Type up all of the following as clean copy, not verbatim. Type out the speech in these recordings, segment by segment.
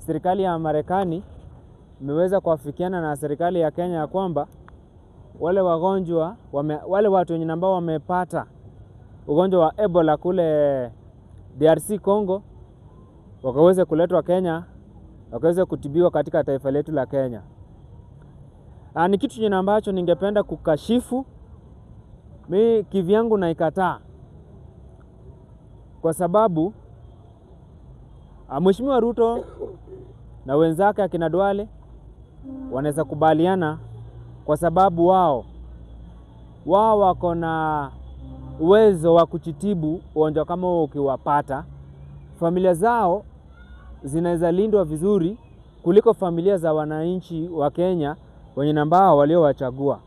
serikali ya Marekani imeweza kuafikiana na serikali ya Kenya ya kwamba wale wagonjwa wale watu wenye ambao wamepata ugonjwa wa Ebola kule DRC Congo wakaweze kuletwa Kenya, wakaweze kutibiwa katika taifa letu la Kenya. Ni kitu chenye ambacho ningependa kukashifu. Mimi kivyangu naikataa, kwa sababu Mheshimiwa Ruto na wenzake akina Duale wanaweza kubaliana, kwa sababu wao wako na uwezo wa kujitibu ugonjwa kama huo. Ukiwapata, familia zao zinaweza lindwa vizuri kuliko familia za wananchi wa Kenya wenye ambao waliowachagua.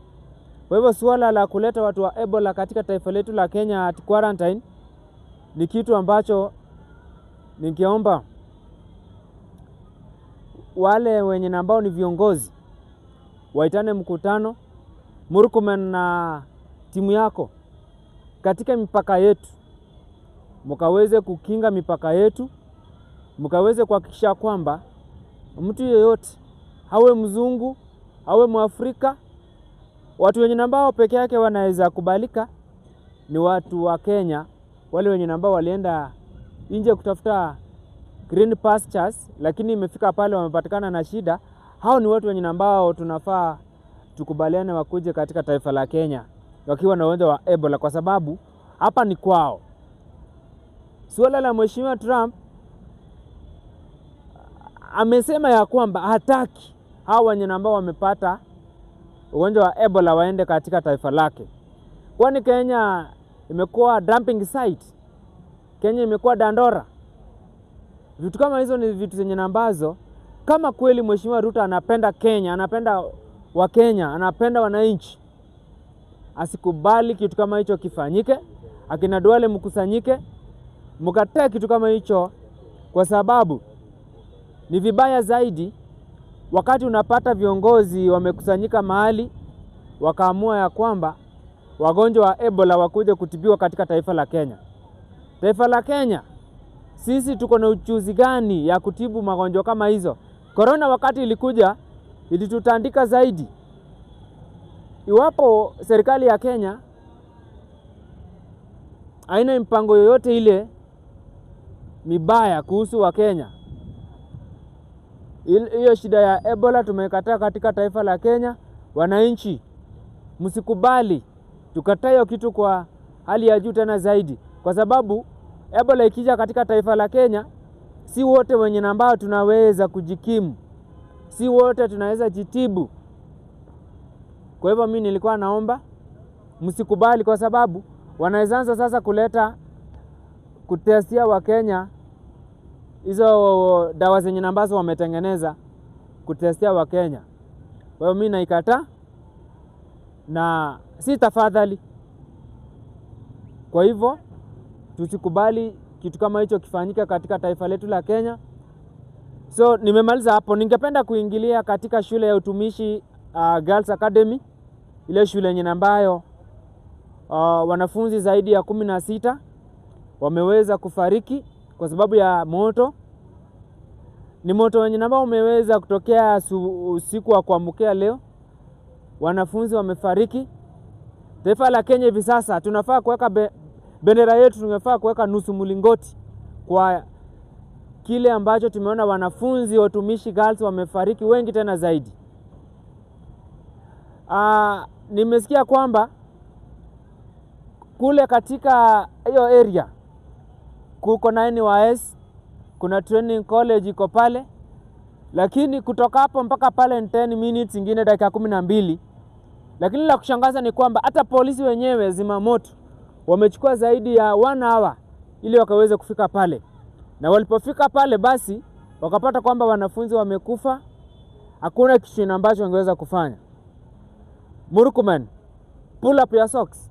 Kwa hivyo suala la kuleta watu wa Ebola katika taifa letu la Kenya at quarantine ni kitu ambacho ningeomba wale wenye ambao ni viongozi waitane mkutano, Murkomen na timu yako, katika mipaka yetu, mkaweze kukinga mipaka yetu, mkaweze kuhakikisha kwamba mtu yeyote, hawe mzungu, hawe Mwafrika, watu wenye ambao peke yake wanaweza kubalika ni watu wa Kenya, wale wenye ambao walienda nje kutafuta green pastures, lakini imefika pale wamepatikana na shida. Hao ni watu wenye ambao tunafaa tukubaliane wakuje katika taifa la Kenya wakiwa na ugonjwa wa Ebola, kwa sababu hapa ni kwao. Suala la Mheshimiwa Trump amesema ya kwamba hataki hao wenye ambao wamepata ugonjwa wa Ebola waende katika taifa lake. Kwani Kenya imekuwa dumping site? Kenya imekuwa Dandora? Vitu kama hizo ni vitu zenye ambazo kama kweli Mheshimiwa Ruto anapenda Kenya, anapenda wa Kenya, anapenda wananchi, asikubali kitu kama hicho kifanyike. Akina Duale mkusanyike, mkatae kitu kama hicho, kwa sababu ni vibaya zaidi wakati unapata viongozi wamekusanyika mahali wakaamua ya kwamba wagonjwa wa Ebola wakuje kutibiwa katika taifa la Kenya. Taifa la Kenya, sisi tuko na ujuzi gani ya kutibu magonjwa kama hizo? Corona wakati ilikuja ilitutandika zaidi. Iwapo serikali ya Kenya haina mpango yoyote ile mibaya kuhusu wa Kenya, hiyo shida ya Ebola tumekataa katika taifa la Kenya. Wananchi msikubali tukataa hiyo kitu kwa hali ya juu tena zaidi, kwa sababu Ebola ikija katika taifa la Kenya, si wote wenye ambao tunaweza kujikimu, si wote tunaweza jitibu. Kwa hivyo mimi nilikuwa naomba msikubali, kwa sababu wanaanza sasa kutestia wa Kenya hizo dawa zenye ambazo wametengeneza kutestia wa Kenya. Kwa hiyo mimi naikataa na si tafadhali. Kwa hivyo tusikubali kitu kama hicho kifanyika katika taifa letu la Kenya. So nimemaliza hapo. Ningependa kuingilia katika shule ya utumishi Girls Academy, ile shule yenye ambayo wanafunzi zaidi ya 16 wameweza kufariki kwa sababu ya moto. Ni moto wenye ambao umeweza kutokea usiku wa kuamkia leo. Wanafunzi wamefariki. Taifa la Kenya hivi sasa tunafaa kuweka bendera yetu, tunafaa kuweka nusu mlingoti kwa kile ambacho tumeona wanafunzi wa utumishi girls wamefariki wengi tena zaidi. Nimesikia kwamba kule katika hiyo area kuko na NYS, kuna training college iko pale, lakini kutoka hapo mpaka pale 10 minutes, ingine dakika 12. Lakini la kushangaza ni kwamba hata polisi wenyewe zimamoto wamechukua zaidi ya 1 hour ili wakaweze kufika pale. Na walipofika pale basi wakapata kwamba wanafunzi wamekufa. Hakuna kitu ambacho wangeweza kufanya. Murkomen, pull up your socks.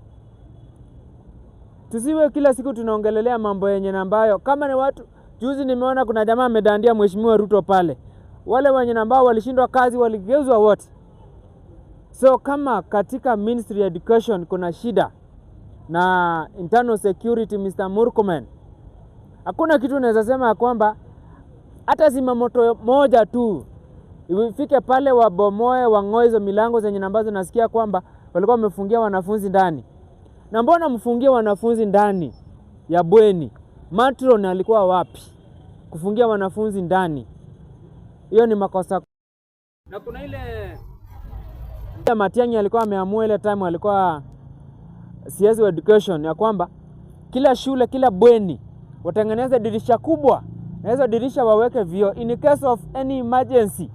Tusiwe kila siku tunaongelelea mambo yenye ambayo kama ni watu. Juzi nimeona kuna jamaa amedandia Mheshimiwa Ruto pale. Wale wenye ambao walishindwa kazi waligeuzwa wote. So kama katika Ministry of Education kuna shida na internal security, Mr. Murkomen, hakuna kitu naweza sema kwamba hata zimamoto moja tu ifike pale wabomoe, wang'oe hizo milango zenye ambazo nasikia kwamba walikuwa wamefungia wanafunzi ndani. Na mbona mfungie wanafunzi ndani ya bweni? Matron alikuwa wapi kufungia wanafunzi ndani? Hiyo ni makosa. Na kuna ile Matiang'i alikuwa ameamua ile time alikuwa CS wa education ya kwamba kila shule, kila bweni watengeneze dirisha kubwa, na hizo dirisha waweke vioo. In case of any emergency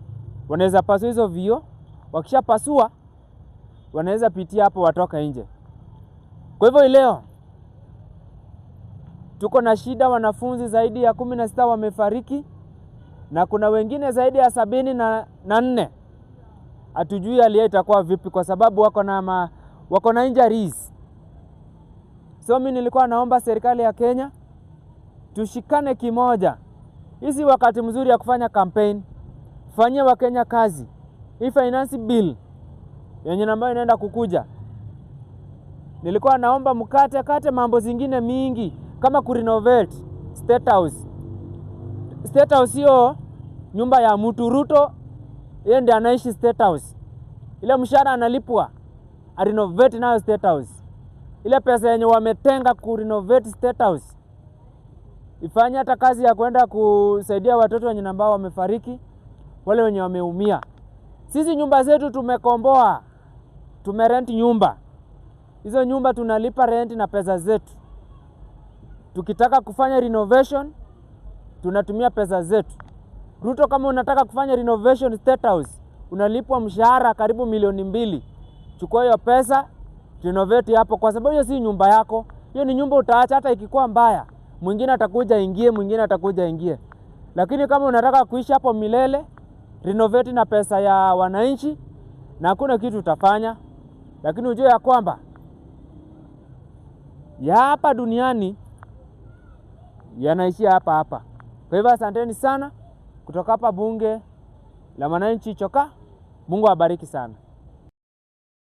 wanaweza pasua hizo vioo, wakisha pasua wanaweza pitia hapo watoka nje. Kwa hivyo leo tuko na shida, wanafunzi zaidi ya 16 wamefariki na kuna wengine zaidi ya 74. Hatujui hali itakuwa vipi kwa sababu wako na injuries. So mimi nilikuwa naomba serikali ya Kenya tushikane kimoja. Hizi wakati mzuri ya kufanya campaign. Fanyia Wakenya kazi. Hii finance bill yenye ambayo inaenda kukuja, nilikuwa naomba mkate mambo zingine mingi kama kurenovate State House. State House hiyo nyumba ya mtu. Ruto yeye ndiye anaishi State House. Ile mshahara analipwa renovate nayo State House. Ile pesa yenye wametenga kurenovate State House ifanye hata kazi ya kwenda kusaidia watoto wenye ambao wamefariki, wale wenye wameumia. Sisi nyumba zetu tumekomboa, tumerent nyumba. Hizo nyumba tunalipa rent na pesa zetu. Tukitaka kufanya renovation tunatumia pesa zetu. Ruto, kama unataka kufanya renovation State House unalipwa mshahara karibu milioni 2. Chukua hiyo pesa renovate hapo, kwa sababu hiyo si nyumba yako. Hiyo ni nyumba utaacha, hata ikikuwa mbaya mwingine atakuja ingie, mwingine atakuja ingie. Lakini kama unataka kuishi hapo milele, renovate na pesa ya wananchi na hakuna kitu utafanya. Lakini ujue ya kwamba ya hapa duniani yanaishia hapa. Kwa hivyo asanteni sana kutoka hapa bunge la Mwananchi Choka. Mungu awabariki sana.